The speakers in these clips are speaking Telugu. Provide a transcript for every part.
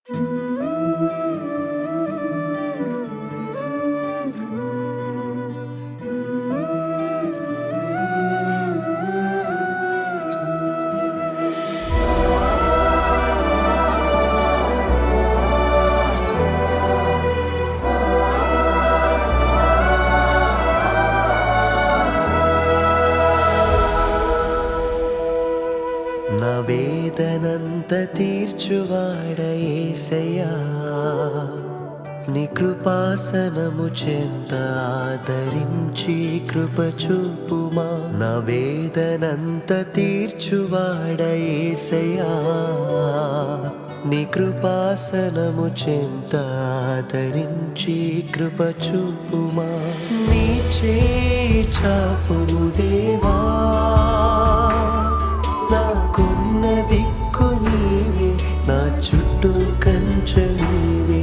నా వేదనంత తీర్చువాడ యేసయ్యా, నీ కృపాసనము చెంత ఆదరించి కృప చూపుమా. నా వేదనంత తీర్చువాడ యేసయ్యా, నీ కృపాసనము చెంత ఆదరించి కృప చూపుమా. నీ చేయి చాపుము దేవా, నాకున్న దిక్కు నీవే, నా చుట్టూ కంచె నీవే.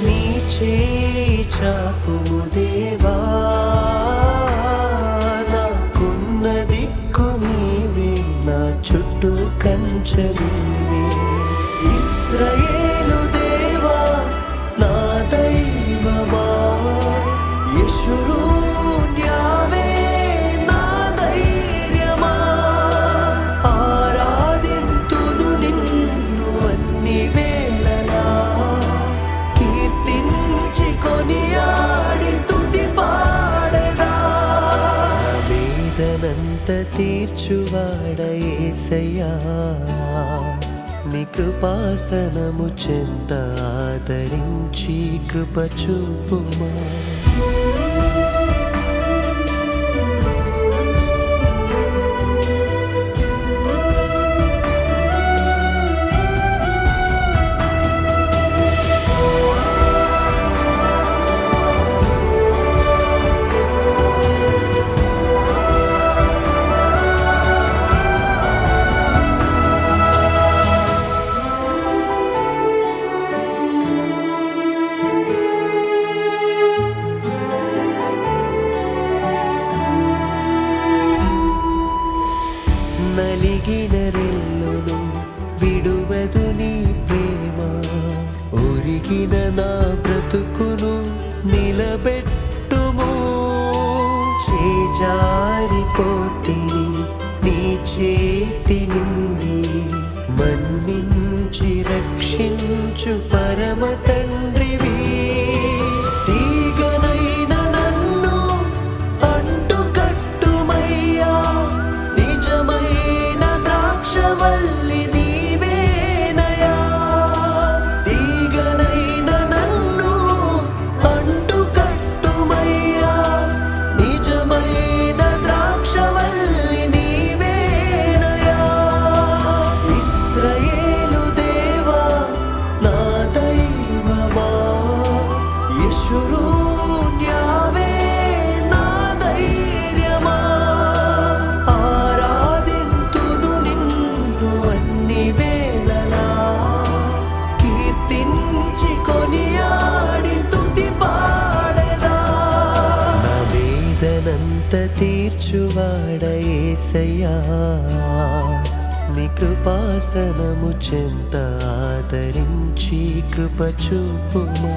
నీ చేయి చాపుము దేవా, నాకున్న దిక్కు నీవే, నా చుట్టూ కంచె నీవే. ఇశ్రాయేలు దేవా నా దైవమా, యెషూరూన్ యావే నా ధైర్యమా. ఆరాధింతును నిన్ను అన్ని వేళలా, కీర్తించి కొనియాడి స్తుతి పాడెదా. నా వేదనంత తీర్చువాడ యేసయ్యా, నీ కృపాసనము చెంత ఆదరించి కృప చూపుమా. నలిగిన రెల్లును విడువదు నీ ప్రేమ, ఒరిగిన నా బ్రతుకును నిలబెట్టుము. చేజారిపోతిని నీ చేతి నుండి, మన్నించి రక్షించు పరమ తండ్రివి. తీగనైన నన్ను అంటుకట్టుమయ్యా, నిజమైన ద్రాక్షవల్లి నీవేనయా. తీగనైన నన్ను అంటుకట్టుమయ్యా, నిజమైన ద్రాక్షవల్లి నీవేనయా. ఇశ్రాయేలు దేవా నా దైవమా, యెషూరూన్ యావే నా ధైర్యమా. ఆరాధింతును నిన్ను అన్ని వేళలా, కీర్తించి కొనియాడి స్తుతి పాడెదా. నా వేదనంత తీర్చువాడ యేసయ్యా, నీ కృపాసనము చెంత ఆదరించి కృప చూపుమా.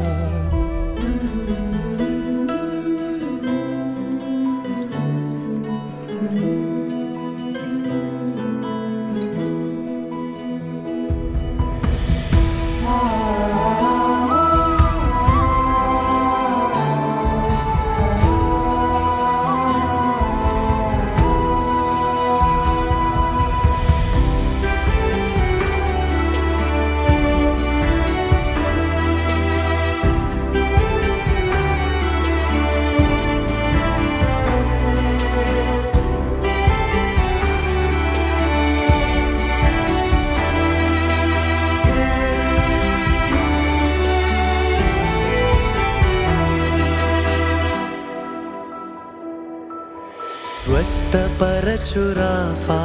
స్వస్థపరచురావా,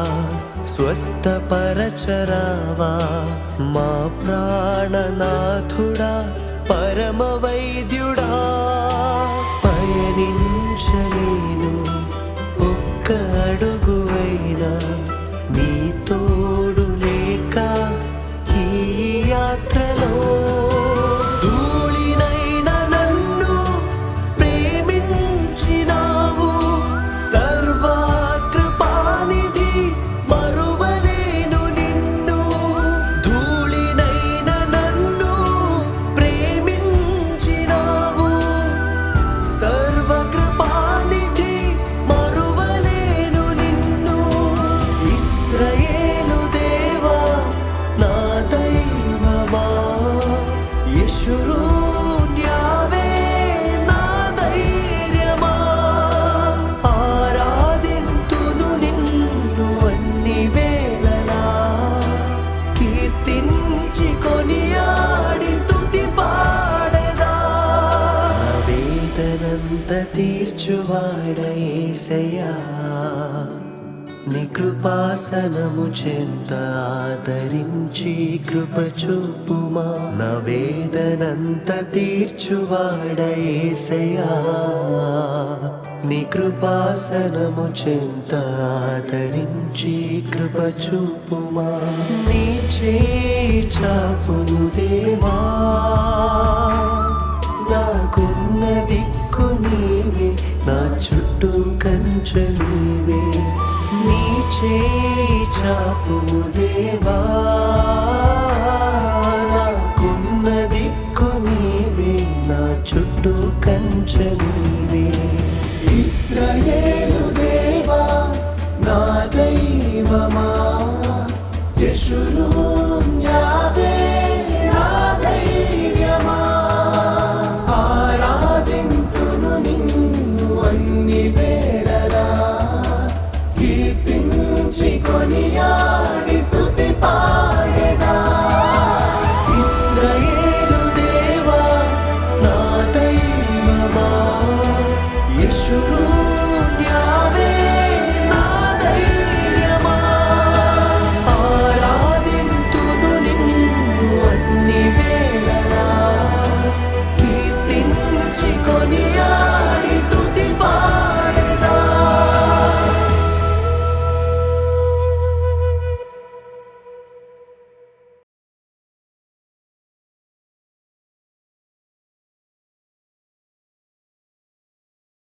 స్వస్థపరచరావా, మా ప్రాణనాథుడా పరమ వైద్యుడా. పయనించలేను ఒక్క అడుగు అయినా, నీ తోడు లేక ఈ యాత్రలో ధూళినైన నన్ను ప్రేమించినావు. సర్వకృపానిధి మరువలేను నిన్ను. ధూళినైన నన్ను ప్రేమించినావు. సర్వకృపానిధి మరువలేను నిన్ను. ఇశ్రాయేలు దేవా నా దైవమా, యెషూరూన్ యావే నా ధైర్యమా. ఆరాధింతును నిన్ను అన్ని వేళలా, కీర్తించి కొనియాడి స్తుతి పాడెదా. నా వేదనంత తీర్చువాడ యేసయ్యా, నీ కృపాసనము చెంత ఆదరించి కృప చూపుమా. నా వేదనంత తీర్చువాడ యేసయ్యా, నీ కృపాసనము చెంత ఆదరించి కృప చూపుమా. నీ చేయి చాపుము దేవా, నాకున్న దిక్కు నీవే, నా చుట్టూ కంచె నీవే. నీ చేయి చాపుము దేవా,